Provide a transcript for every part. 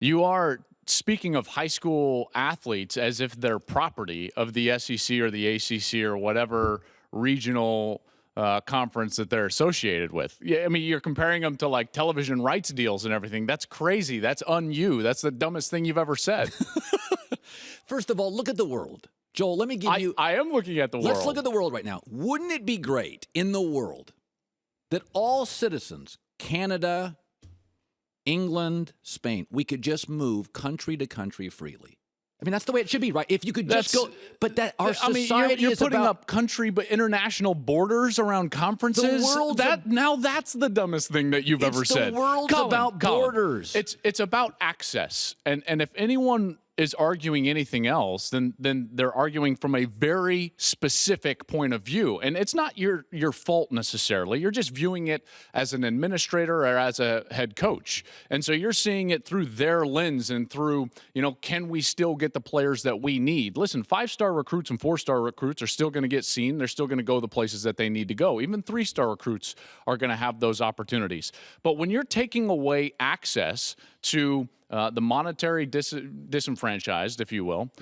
You are speaking of high school athletes as if they're property of the SEC or the ACC or whatever regional conference that they're associated with. Yeah, I mean, you're comparing them to like television rights deals and everything. That's crazy. That's un-you. That's the dumbest thing you've ever said. First of all, look at the world. Joel, let me give you... I am looking at the world. Let's look at the world right now. Wouldn't it be great in the world that all citizens, Canada, England, Spain, we could just move country to country freely? I mean, that's the way it should be, right? If you could just go, but that our society you're is putting about up country, but international borders around conferences. Now that's the dumbest thing that you've ever said. The world's about borders. It's about access, and if anyone is arguing anything else, then they're arguing from a very specific point of view. And it's not your fault necessarily. You're just viewing it as an administrator or as a head coach. And so you're seeing it through their lens and through, can we still get the players that we need? Listen, 5-star recruits and 4-star recruits are still going to get seen. They're still going to go the places that they need to go. Even 3-star recruits are going to have those opportunities. But when you're taking away access to the monetary disenfranchised, if you will,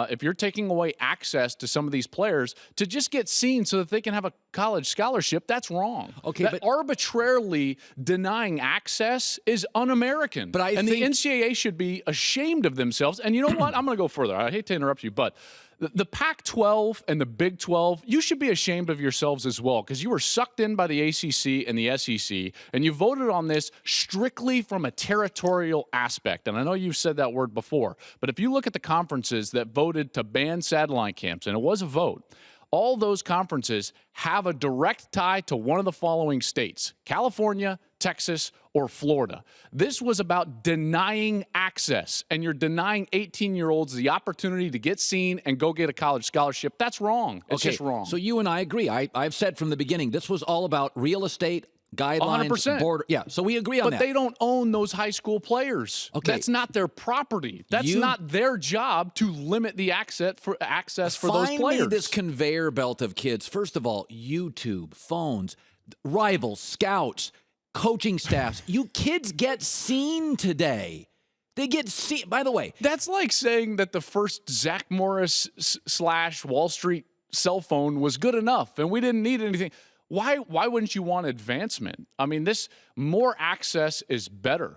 if you're taking away access to some of these players to just get seen so that they can have a college scholarship, that's wrong. Okay, but arbitrarily denying access is un-American. But I think the NCAA should be ashamed of themselves. And you know what? I'm going to go further. I hate to interrupt you, but the Pac-12 and the Big 12, you should be ashamed of yourselves as well, because you were sucked in by the ACC and the SEC, and you voted on this strictly from a territorial aspect. And I know you've said that word before, but if you look at the conferences that voted to ban satellite camps, and it was a vote, all those conferences have a direct tie to one of the following states: California, Texas, or Florida. This was about denying access, and you're denying 18-year-olds the opportunity to get seen and go get a college scholarship. That's wrong. It's just wrong. So you and I agree. I've said from the beginning, this was all about real estate, guidelines, 100%. Border. Yeah, so we agree on that. But they don't own those high school players. Okay. That's not their property. That's not their job to limit the access for those players. Finally, this conveyor belt of kids. First of all, YouTube, phones, rivals, scouts, coaching staffs. You kids get seen today. They get seen. By the way, that's like saying that the first Zach Morris / Wall Street cell phone was good enough and we didn't need anything. Why wouldn't you want advancement? I mean, more access is better.